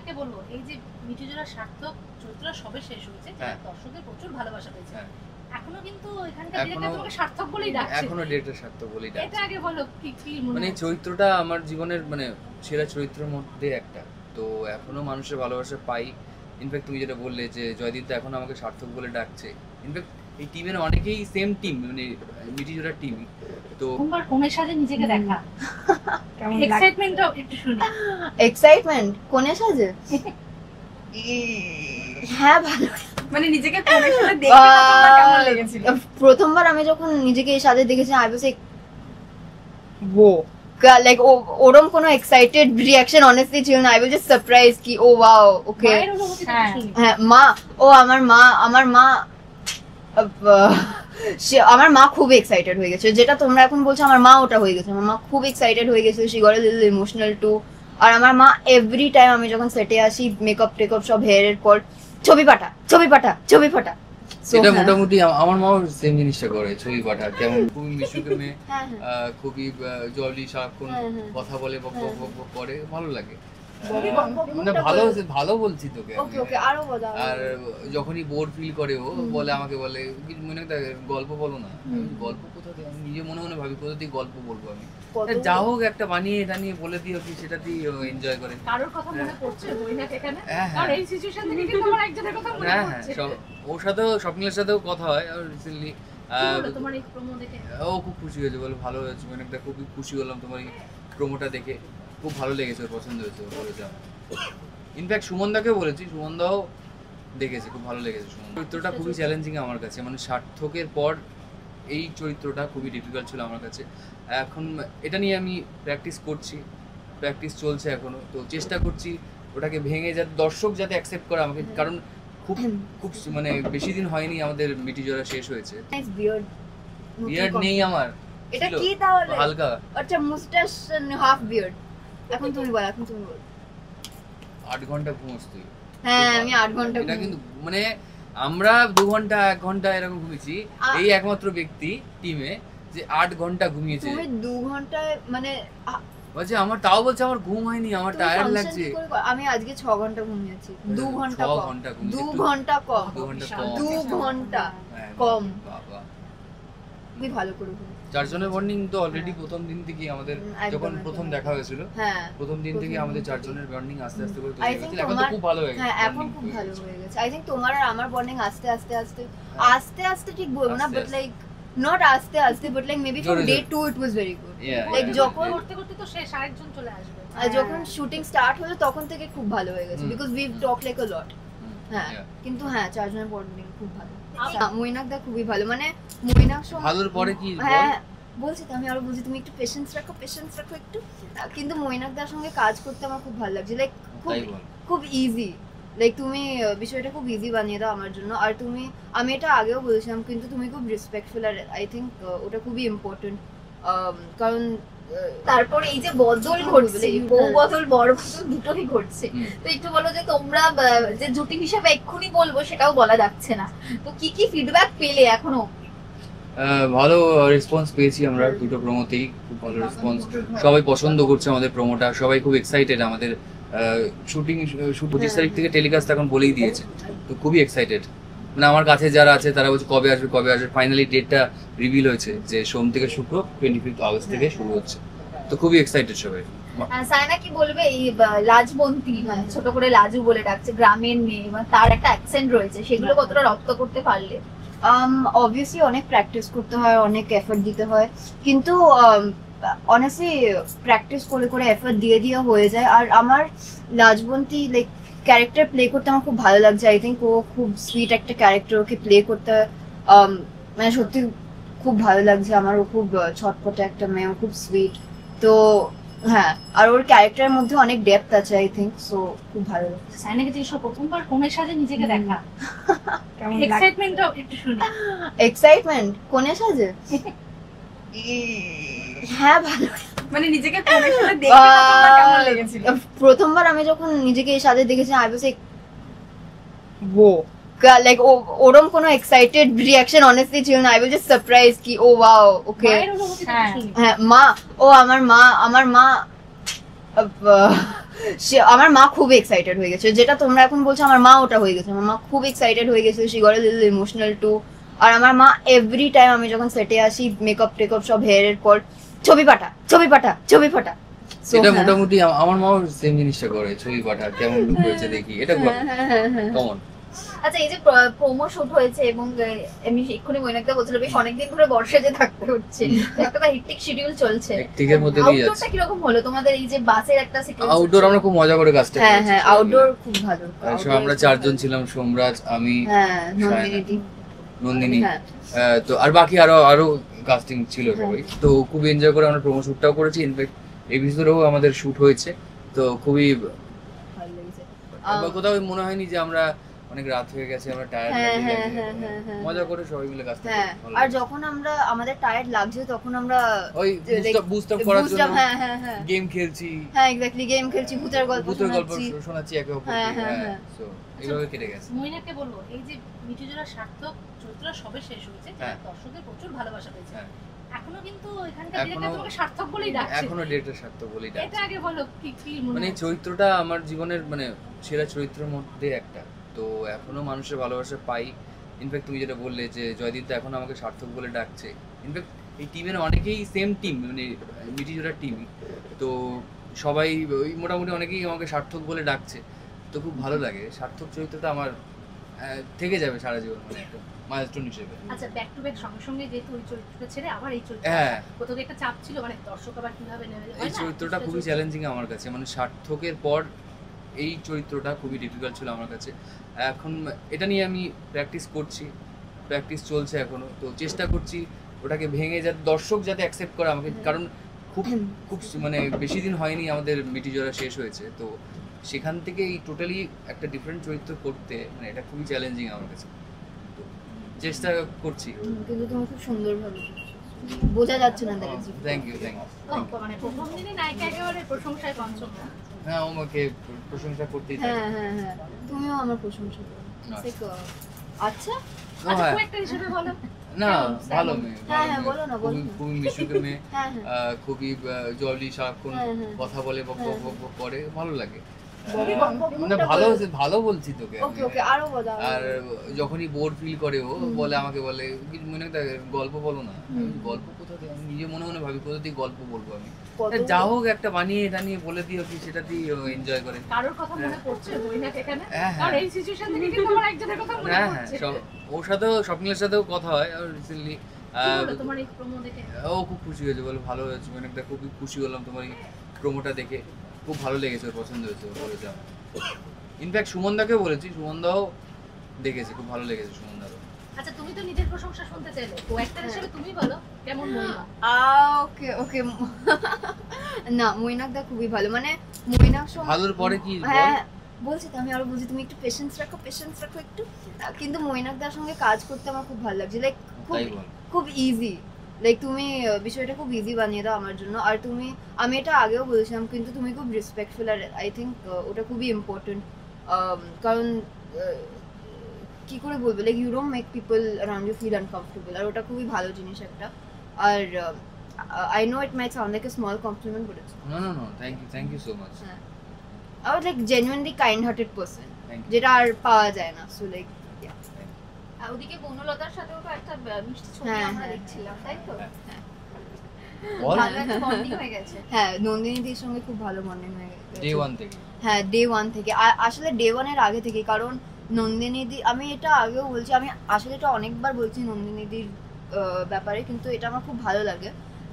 মইনাকে বলবো এই যে মিঠুজোড়া সার্থক চরিত্রটা সবে শেষ হয়েছে, দর্শকদের প্রচুর ভালোবাসা পেয়েছে, এখনো কিন্তু এখানকার ডিরেক্টর তোমাকে সার্থক বলেই ডাকছে, এখনো ডিরেক্টর সার্থক বলেই ডাকছে। এটা আগে বলো কি মানে চরিত্রটা আমার জীবনের মানে সেরা চরিত্রের মধ্যে একটা, তো এখনো মানুষের ভালোবাসা পাই। ইনফ্যাক্ট তুমি যেটা বললে যে জয়দীপ তো এখন আমাকে সার্থক বলে ডাকছে, ইনফ্যাক্ট এই টিমের অনেকেই সেম টিম, মানে মিঠিজোড়ার টিম। তো তোমার কোণের সাথে নিজেকে দেখা কেমন এক্সাইটমেন্টটা একটু শুনি। এক্সাইটমেন্ট কোণের সাথে হ্যাঁ ভালো, মানে নিজেকে কোণের সাথে দেখে তোমার কেমন লেগেছিল? প্রথমবার আমি যখন নিজেকে এই সাথে দেখেছি আই ওয়াজ লাইক ওরম কোনো এক্সাইটেড রিঅ্যাকশন অনেস্টলি ছিল না। আই ওয়াজ জাস্ট সারপ্রাইজ কি ও ওয়াও ওকে। হ্যাঁ মা, ও আমার মা আমার মা খুব এক্সাইটেড হয়ে গেছে, যেটা তোমরা এখন বলছো আমার মা ওটা হয়ে গেছে। আমার মা খুব এক্সাইটেড হয়ে গেছে, she got a little emotional too. আর আমার মা এভরি টাইম আমি যখন সেটে আসি মেকআপ টেকআপ সব হেয়ারের পর ছবি পাঠা এটা মোটামুটি আমার মাও সেম জিনিসটা করে, ছবি পাঠা কেমন খুবই মিশুকে মেয়ে, খুবই জলি, সারাক্ষণ কথা বলে বক করে, ভালো লাগে। মানে ভালো বলছি তোকে। আর যখনই বোর ফিল করে ও বলে, আমাকে বলে মনে গল্প বলো না। গল্প কোথা থেকে, আমি নিজে মনে মনে ভাবি কোথা থেকে গল্প বলবো আমি, যা হোক একটা বানিয়ে এটা নিয়ে বলে দিও কি, সেটা দিয়ে এনজয় করে। কারোর কথা মনে পড়ছে মইনাকে এখানে? কারণ এই সিচুয়েশন থেকে কিন্তু আমার একজনের কথা মনে পড়ছে। ওর সাথেও স্বপ্নের সাথেও কথা হয় রিসেন্টলি। তোমার এই প্রোমো দেখে ও খুব খুশি হয়েছে, বলে ভালো হয়েছে, মানে একটা খুবই খুশি হলাম তোমার এই প্রোমোটা দেখে, খুব ভালো লেগেছে, ওর পছন্দ হয়েছে বলেছে। ইনফ্যাক্ট সুমনদাকেও বলেছি, সুমনদাও দেখেছে, খুব ভালো লেগেছে। সুমন চরিত্রটা খুবই চ্যালেঞ্জিং আমার কাছে, মানে সার্থকের পর এই চরিত্রটা খুবই ডিফিকাল্ট ছিল আমার কাছে। এখন এটা নিয়ে আমি প্র্যাকটিস চলছে এখনো, তো চেষ্টা করছি ওটাকে ভেঙে যাতে দর্শক যাতে অ্যাকসেপ্ট করে আমাকে, কারণ খুব মানে বেশি দিন হয়নি আমাদের মিঠিজোড়া শেষ হয়েছে। বিয়ার্ড নেই আমার, এটা কি তাহলে হালকা আচ্ছা মুস্টাশ হাফ বিয়ার্ড। এখন তুমি বল 8 ঘন্টা ঘুমোস তুই? হ্যাঁ আমি 8 ঘন্টা। এটা কিন্তু মানে আমরা 2 ঘন্টা 1 ঘন্টা এরকম ঘুমিয়েছি, এই একমাত্র ব্যক্তি টিমে যে 8 ঘন্টা ঘুমিয়েছে। তুমি 2 ঘন্টায় মানে বলছে আমার, তাও বলছে আমার ঘুম হয়নি, আমার টায়ার্ড লাগছে। আমি আজকে 6 ঘন্টা ঘুমিয়েছি। 2 ঘন্টা কম, 2 ঘন্টা কম। বাবা তুমি ভালো করে ঘুম। চারজনের বন্ডিং তো অলরেডি প্রথম দিন থেকে আমাদের, যখন প্রথম দেখা হয়েছিল প্রথম দিন থেকে আমাদের চারজনের বন্ডিং আস্তে আস্তে করে তৈরি হয়েছে। এখন তো খুব ভালো হয়ে গেছে। হ্যাঁ এখন খুব ভালো হয়ে গেছে। আই থিংক তোমার আর আমার বন্ডিং আস্তে আস্তে ঠিক বলবো না, বাট লাইক not আস্তে but like maybe from day 2 it was very good. Like যখন করতে করতে তো শেষ আরেকজন চলে আসবে, যখন শুটিং স্টার্ট হলো তখন থেকে খুব ভালো হয়ে গেছে, because we've talked like a lot. হ্যাঁ কিন্তু হ্যাঁ চারজনের বন্ডিং খুব ভালো। মইনাক দা খুবই ভালো, মানে মইনাক ভালোর পরে কি হ্যাঁ বলছি তো, আমি আরো বলছি তুমি একটু পেশেন্স রাখো একটু। কিন্তু মইনাক দার সঙ্গে কাজ করতে আমার খুব ভালো লাগছে, লাইক খুব ইজি, লাইক তুমি বিষয়টা খুব ইজি বানিয়ে দাও আমার জন্য। আর আমি এটা আগেও বলেছিলাম, কিন্তু তুমি খুব রেসপেক্টফুল, আর আই থিঙ্ক ওটা খুবই ইম্পর্টেন্ট। কারণ তারপরে এই যে বদল ঘটছে, বউ বদল বড় বদল দুটোই ঘটছে, তো একটু বলো যে তোমরা যে জুটি হিসেবে এক্ষুনি বলবো সেটাও বলা যাচ্ছে না, তো কি ফিডব্যাক পেলে এখনো? ভালো রেসপন্স পেয়েছি আমরা দুটো প্রোমোতেই, খুব ভালো রেসপন্স, সবাই পছন্দ করছে আমাদের প্রোমোটা, সবাই খুব এক্সাইটেড। আমাদের শুটিং 25 তারিখ থেকে টেলিকাস্ট এখন বলেই দিয়েছে, তো খুবই এক্সাইটেড। মানে আমার কাছে যারা আছে তারা বলছে কবে আসবে। ফাইনালি ডেটটা রিভিল হয়েছে যে সোম থেকে শুক্র 25 আগস্ট থেকে শুরু হচ্ছে, তো খুবই এক্সাইটেড সবাই। সায়না কি বলবে এই লাজবন্তী, মানে ছোট করে লাজু বলে ডাকছে, গ্রামের মেয়ে, মানে তার একটা অ্যাকসেন্ট রয়েছে, সেগুলো কতটা রপ্ত করতে পারলে? অবভিয়াসলি অনেক প্র্যাকটিস করতে হয়, অনেক এফর্ট দিতে হয়, কিন্তু অনেস্টলি প্র্যাকটিস করে এফর্ট দিয়ে হয়ে যায়। আর আমার লাজবন্তী লাইক ক্যারেক্টার প্লে করতে আমার খুব ভালো লাগছে। আই থিঙ্ক ও খুব সুইট একটা ক্যারেক্টার, ওকে প্লে করতে মানে সত্যি খুব ভালো লাগছে আমার। ও খুব ছটপটে একটা মেয়ে, ও খুব সুইট, তো হ্যাঁ, আর ওর ক্যারেক্টারের মধ্যে অনেক ডেপথ আছে আই থিঙ্ক, সো খুব ভালো লাগছে। সাইনাকে যে প্রথমবার কোণের সাজে নিজেকে দেখা কেমন এক্সাইটমেন্টটা একটু শুনি। এক্সাইটমেন্ট কোণের সাজে হ্যাঁ ভালো, মানে নিজেকে কোণের সাজে দেখে তোমার কেমন লেগেছিল? প্রথমবার আমি যখন নিজেকে এই সাজে দেখেছি আই ওয়াজ লাইক ওরম কোনো এক্সাইটেড রিঅ্যাকশন অনেস্টলি ছিল না। আই ওয়াজ জাস্ট সারপ্রাইজ কি ও ওয়াও ওকে। হ্যাঁ মা, ও আমার মা আমার মা খুব এক্সাইটেড হয়ে গেছে, যেটা তোমরা এখন বলছো আমার মা ওটা হয়ে গেছে। আমার মা খুব এক্সাইটেড হয়ে গেছে, she got a little emotional too. আর আমার মা এভরি টাইম আমি যখন সেটে আসি মেকআপ টেকআপ সব হেয়ারের পর ছবি পাঠা ছবি পাঠা ছবি পাঠা। এটা মোটামুটি আমার মাও সেম জিনিসটা করে, ছবি পাঠা কেমন লুক হয়েছে দেখি, এটা কমন। আচ্ছা, এই যে প্রোমো শুট হয়েছে এবং আমি এক্ষুনি মইনাকদা বলছিল বেশ অনেকদিন ধরে বর্ষাতে থাকতে হচ্ছে, একটা হেক্টিক শিডিউল চলছে, হেক্টিকের মধ্যে দিয়ে যাচ্ছে। আউটডোরটা কি রকম হলো তোমাদের? এই যে বাসের একটা সিকোয়েন্স, আউটডোর আমরা খুব মজা করে কাজটা হ্যাঁ করেছি। হ্যাঁ আউটডোর খুব ভালো। আমরা 4 জন ছিলাম, সোমরাজ, আমি, হ্যাঁ নন্দিনী, হ্যাঁ তো আর বাকি আরো কাস্টিং ছিল সবাই। তো খুব এনজয় করে আমরা প্রোমো শুটটাও করেছি, ইনফ্যাক্ট এই ভিতরেও আমাদের শুট হয়েছে। তো খুবই ভালো লেগেছে। কোথাও মনে হয়নি যে আমরা অনেক রাত হয়ে গেছে, আমরা টায়ার্ড মজা করে সবাই মিলে কাজটা হ্যাঁ, আর যখন আমরা আমাদের টায়ার্ড লাগছে তখন আমরা ওই বুস্ট আপ করার জন্য হ্যাঁ হ্যাঁ হ্যাঁ গেম খেলছি, হ্যাঁ এক্স্যাক্টলি গেম খেলছি, ভূতের গল্প শোনাচ্ছি একে অপরকে। হ্যাঁ, হ্যাঁ, হ্যাঁ, সো এইভাবে কেটে গেছে। মইনাকে বলবো, এই যে মিঠুজোড়া সার্থক চরিত্র সবে শেষ হয়েছে, হ্যাঁ। দর্শকদের প্রচুর ভালোবাসা পেয়েছে। হ্যাঁ। এখনো কিন্তু এখানকার ডিরেক্টর তোমাকে সার্থক বলেই ডাকছে। এখনো ডিরেক্টর সার্থক বলেই ডাকছে। এটা আগে বলো কি মনে মানে হচ্ছে? চরিত্রটা আমার জীবনের মানে সেরা চরিত্রের মধ্যে একটা। তো এখনো মানুষের ভালোবাসা পাই। ইনফ্যাক্ট তুমি যেটা বললে যে জয়দীপ তো এখন আমাকে সার্থক বলে ডাকছে। ইনফ্যাক্ট এই টিমের অনেকেই সেম টিম, মানে মিঠিজোড়ার টিমই। তো সবাই ওই মোটামুটি অনেকেই আমাকে সার্থক বলে ডাকছে। তো খুব ভালো লাগে। সার্থক চরিত্রটা আমার থেকে যাবে সারা জীবন, মানে একটা মাইলস্টোন হিসেবে। আচ্ছা, ব্যাক টু ব্যাক সঙ্গে সঙ্গে যেহেতু ওই চরিত্রটা ছেড়ে আবার এই চরিত্র, হ্যাঁ, কোথাও একটা চাপ ছিল, মানে দর্শক আবার কিভাবে নেবে। এই চরিত্রটা খুবই চ্যালেঞ্জিং আমার কাছে। মানে সার্থকের পর এই চরিত্রটা খুবই ডিফিকাল্ট ছিল আমার কাছে। এখন এটা নিয়ে আমি প্র্যাকটিস চলছে এখনো। তো চেষ্টা করছি ওটাকে ভেঙে যাতে দর্শক যাতে অ্যাকসেপ্ট করে আমাকে, কারণ খুব মানে বেশি দিন হয়নি আমাদের মিঠিজোড়া শেষ হয়েছে। তো সেখান থেকে এই টোটালি একটা ডিফারেন্ট চরিত্র করতে, মানে এটা খুবই চ্যালেঞ্জিং আমার কাছে। তো চেষ্টা করছি। কিন্তু তুমি খুব সুন্দর ভাবে বোঝা যাচ্ছে না দেখেছি। থ্যাংক ইউ মানে প্রথম দিনই নায়িকা একেবারে প্রশংসায় পঞ্চম। হ্যাঁ, আমাকে প্রশংসা করতেই থাকে। হ্যাঁ হ্যাঁ হ্যাঁ তুমিও আমার প্রশংসা করো। আচ্ছা আচ্ছা, খুব একটা হিসেবে বলো না, ভালো মেয়ে, হ্যাঁ হ্যাঁ বলো না বলো না। খুবই মিশুকে মেয়ে, হ্যাঁ হ্যাঁ খুবই জলি, সারাক্ষণ হ্যাঁ, হ্যাঁ। কথা বলে, বক বক বক বক করে, ভালো লাগে। বক মানে ভালো বলছি তোকে আমি। ওকে ওকে আরো বলো। আর যখনই বোর ফিল করে ও বলে, আমাকে বলে মনে একটা গল্প বলো না। আমি গল্প কোথা থেকে, আমি নিজে মনে মনে ভাবি কোথা থেকে গল্প বলবো আমি। যা হোক একটা বানিয়ে এটা নিয়ে বলে দিও কি, সেটাতেই এনজয় করে। কারোর কথা মনে পড়ছে মইনাক এখানে? হ্যাঁ, আর এই সিচুয়েশন থেকে কিন্তু আমার একজনের কথা মনে হ্যাঁ, পড়ছে। ওর সাথেও, স্বপ্নের সাথেও কথা হয়। আর রিসেন্টলি কি বলো তোমার এই প্রোমো দেখে? ও খুব খুশি হয়েছে, বলে ভালো হয়েছে, মানে একটা খুবই খুশি হলাম তোমার এই প্রোমোটা দেখে। খুব ভালো লেগেছে, ওর পছন্দ হয়েছে, ও বলেছে। ইনফ্যাক্ট সুমনদাকেও বলেছি, সুমনদাও দেখেছে, খুব ভালো লেগেছে সুমনদারও। আচ্ছা, তুমি তো নিজের প্রশংসা শুনতে চাইলে, তো একটা হিসেবে তুমি বলো কেমন মইনা? ওকে ওকে না মইনাক দা খুবই ভালো, মানে মইনাক ভালোর পরে কি হ্যাঁ বলছি তো, আমি আরো বলছি তুমি একটু পেশেন্স রাখো একটু। কিন্তু মইনাক দার সঙ্গে কাজ করতে আমার খুব ভালো লাগছে, লাইক খুব ইজি, লাইক তুমি বিষয়টা খুব ইজি বানিয়ে দাও আমার জন্য। আর তুমি, আমি এটা আগেও বলেছিলাম, কিন্তু তুমি খুব রেসপেক্টফুল, আর আই থিঙ্ক ওটা খুবই ইম্পর্টেন্ট। কারণ কি করে বলবো, like you don't make people around you feel uncomfortable, আর ওটা খুবই ভালো জিনিস একটা। আর I know it might sound like a small compliment, but it's no, thank you so much. I was like genuinely kind-hearted person, Thank you. যেটা আর পাওয়া যায় না। So like আর ওদিকে বনলতার সাথেও তো একটা মিষ্টি ছবি হ্যাঁ, আমরা হ্যাঁ। দেখছিলাম, তাই তো? বল। ভালো একটা বন্ডিং হয়ে গেছে। হ্যাঁ, নন্দিনীদির সঙ্গে খুব ভালো বন্ডিং হয়ে গেছে Day 1 থেকে। হ্যাঁ, ডে 1 থেকে। আসলে ডে 1 এর আগে থেকে, কারণ নন্দিনীদি, আমি এটা আগেও বলছি, আমি আসলে এটা অনেকবার বলছি নন্দিনীদির ব্যাপারে, কিন্তু এটা আমার খুব ভালো লাগে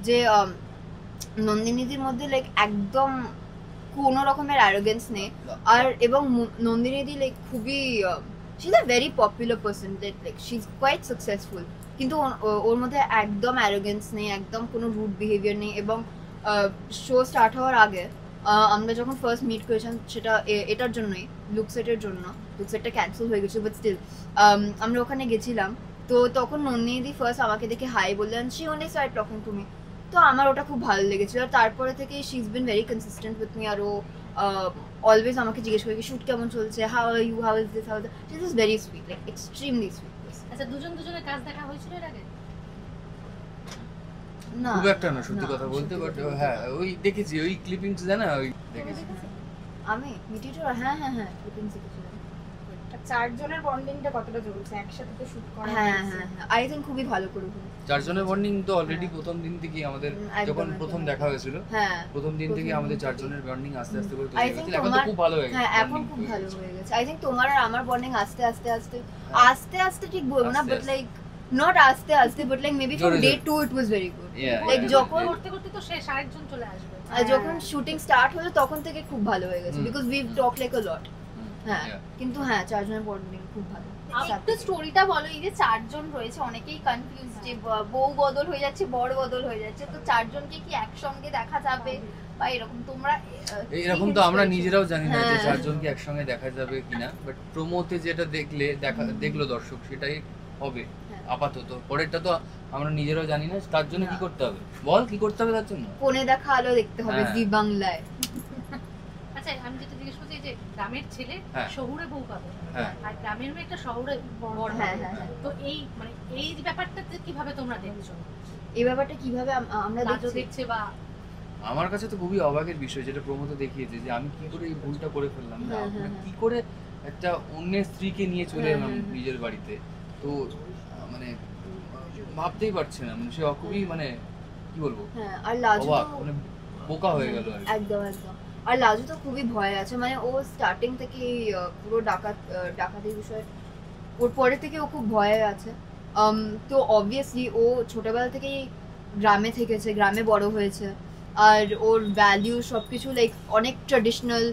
যে নন্দিনীদির মধ্যে লাইক একদম কোনো রকমের অ্যারোগেন্স নেই। আর এবং নন্দিনীদি লাইক খুবই, she is a very popular person, like she is quite successful, কিন্তু ওর মধ্যে একদম অ্যারোগেন্স নেই, একদম কোনো রুড বিহেভিয়ার নেই। এবং শো স্টার্ট হওয়ার আগে আমরা যখন ফার্স্ট মিট করেছিলাম, সেটা এটার জন্যই, লুকসেটের জন্য, লুকসেটটা ক্যান্সেল হয়ে গেছে, বাট স্টিল আমরা ওখানে গেছিলাম। তো তখন নন্দিনীদি ফার্স্ট আমাকে দেখে হাই বললেন, she only started talking to me. তো আমার ওটা খুব ভালো লেগেছিল। আর তারপরে থেকে she is been very consistent with me. আর ও অলওয়েজ আমাকে জিজ্ঞেস করে শুট কেমন চলছে, how are you, how is this, how that. She is very sweet, like extremely sweet. আচ্ছা, দুজনের কাজ দেখা হয়েছিল এর আগে? না খুব একটা না, সত্যি কথা বলতে, বাট হ্যাঁ ওই দেখেছি, ওই ক্লিপিংস দেয় না, ওই দেখেছি। আমি মিটিজোড়া হ্যাঁ শুটিং শিখেছিলাম। চারজনের বন্ডিংটা কতটা চলছে একসাথে তো শুট করা হ্যাঁ আই থিঙ্ক খুবই ভালো করে হয়েছে। চারজনের বন্ডিং তো অলরেডি প্রথম দিন থেকে আমাদের যখন প্রথম দেখা হয়েছিল প্রথম দিন থেকে আমাদের চারজনের বন্ডিং আস্তে আস্তে করে তৈরি হয়েছে। এখন তো খুব ভালো হয়ে গেছে। হ্যাঁ এখন খুব ভালো হয়ে গেছে। আই থিঙ্ক তোমার আর আমার বন্ডিং আস্তে আস্তে ঠিক বলবো না, বাট লাইক not আস্তে but like maybe from day 2 it was very good. Like যখন করতে করতে তো শেষ আরেকজন চলে আসবে। যখন শুটিং স্টার্ট হলো তখন থেকে খুব ভালো হয়ে গেছে because we've talked like a lot. হ্যাঁ কিন্তু হ্যাঁ চারজনের বন্ডিং খুব ভালো। একটু স্টোরিটা বলো, এই যে চারজন রয়েছে অনেকেই কনফিউজ যে বউ বদল হয়ে যাচ্ছে বর বদল হয়ে যাচ্ছে, তো চারজনকে কি একসঙ্গে দেখা যাবে বা এরকম তোমরা এরকম তো আমরা নিজেরাও জানি না যে চারজনকে একসঙ্গে দেখা যাবে কিনা, বাট প্রোমোতে যেটা দেখলো দর্শক সেটাই হবে আপাতত। পরেরটা তো আমরা নিজেরাও জানি না। তার জন্য কি করতে হবে বল, কি করতে হবে তার জন্য? কোণে দেখা আলো দেখতে হবে জি বাংলায়। আচ্ছা আমি যেটা জিজ্ঞেস করছি যে গ্রামের ছেলে শহুরে বউ পাবে আর গ্রামের মেয়ে একটা শহুরে বর, তো এই মানে এই ব্যাপারটা কিভাবে তোমরা দেখছো? এই ব্যাপারটা কিভাবে আমরা দেখছে বা আমার কাছে তো খুবই অবাকের বিষয় যেটা প্রমোতে দেখিয়েছে যে আমি কি করে এই ভুলটা করে ফেললাম, কি করে একটা অন্যের স্ত্রীকে নিয়ে চলে এলাম নিজের বাড়িতে। তো মানে ভাবতেই পারছে না, মানে সে খুবই মানে কি বলবো আর লাজু মানে বোকা হয়ে গেল একদম। আর লাজু তো খুবই ভয় আছে, মানে ও স্টার্টিং থেকে পুরো ডাকাতির বিষয় ওর পরে থেকে ও খুব ভয়ে আছে। তো অবভিয়াসলি ও ছোটবেলা থেকেই গ্রামে থেকেছে, গ্রামে বড় হয়েছে, আর ওর ভ্যালিউ সবকিছু লাইক অনেক ট্র্যাডিশনাল।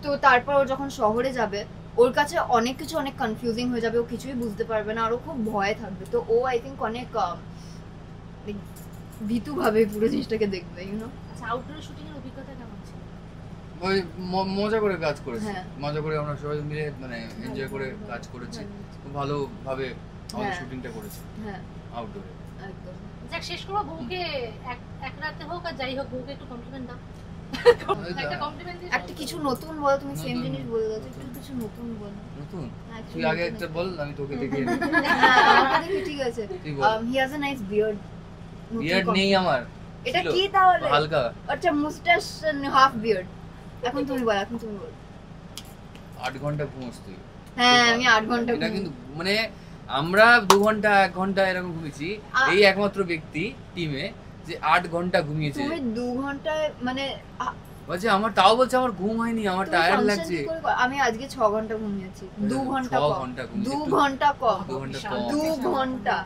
তো তারপর ও যখন শহরে যাবে ওর কাছে অনেক কিছু অনেক কনফিউজিং হয়ে যাবে, ও কিছুই বুঝতে পারবে না আর ও খুব ভয়ে থাকবে। তো ও আই থিঙ্ক অনেক ভীতু ভাবে পুরো জিনিসটাকে দেখবে, ইউ নো। আচ্ছা আউটডোর শুটিং এর অভিজ্ঞতা কেমন ছিল? ওই মজা করে কাজ করেছি, মজা করে আমরা সবাই মিলে মানে এনজয় করে কাজ করেছি, খুব ভালো ভাবে আমাদের শুটিংটা করেছি আউটডোরে একদম। যাক শেষ করব, বউকে এক রাতে হোক আর যাই হোক বউকে একটু কমপ্লিমেন্ট দাও। একটা কমপ্লিমেন্ট দিও, একটা কিছু নতুন বল। তুমি সেম জিনিস বলে দাও, একটু কিছু নতুন বল। নতুন তুই আগে একটা বল, আমি তোকে দেখে আমাকে দেখি ঠিক আছে। He has a nice beard. Beard নেই আমার। এটা কি তাহলে? হালকা। আচ্ছা মুস্টাচ হাফ বিয়ার্ড। এখন তুমি বল 8 ঘন্টা ঘুমোস তুই? হ্যাঁ আমি 8 ঘন্টা। এটা কিন্তু মানে আমরা 2 ঘন্টা 1 ঘন্টা এরকম ঘুমিয়েছি, এই একমাত্র ব্যক্তি টিমে যে 8 ঘন্টা ঘুমিয়েছে। তুমি 2 ঘন্টায় মানে বলছে আমার, তাও বলছে আমার ঘুম হয়নি, আমার টায়ার্ড লাগছে। আমি আজকে 6 ঘন্টা ঘুমিয়েছি। 2 ঘন্টা কম। 2 ঘন্টা কম। 2 ঘন্টা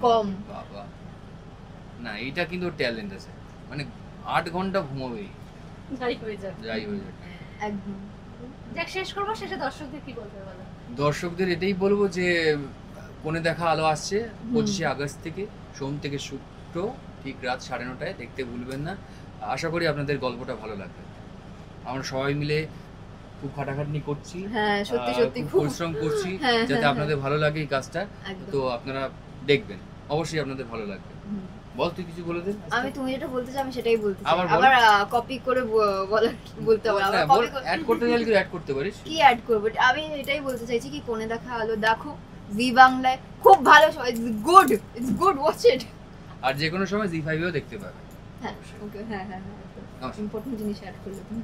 কম। বাবা না, এটা কিন্তু ট্যালেন্ট আছে, মানে 8 ঘন্টা ঘুমাবেই যাই হয়ে যাক একদম। যাক শেষ করব, শেষে দর্শকদের কি বলতে বলো? দর্শকদের এটাই বলবো যে কোণে দেখা আলো আসছে 25শে আগস্ট থেকে, সোম থেকে শুক্র ঠিক রাত 9:30টায়, দেখতে ভুলবেন না। আশা করি আপনাদের গল্পটা ভালো লাগবে। আমরা সবাই মিলে খুব খাটাখাটনি করছি, হ্যাঁ সত্যি খুব পরিশ্রম করছি যাতে আপনাদের ভালো লাগে এই কাজটা। তো আপনারা দেখবেন, অবশ্যই আপনাদের ভালো লাগবে। বল তুই কিছু বলে দে। আমি তুমি যেটা বলতে চাও আমি সেটাই বলতে চাই। আবার কপি করে বলতে হবে। আবার কপি অ্যাড করতে চাইলে তুই অ্যাড করতে পারিস। কি অ্যাড করব? আমি এটাই বলতে চাইছি কি কোণে দেখা আলো দেখো জি বাংলায়, খুব ভালো show, it's good watch it. আর যে কোনো সময় জি5 এও দেখতে পাবে। হ্যাঁ ওকে হ্যাঁ ইম্পর্টেন্ট জিনিস অ্যাড করলে তুমি।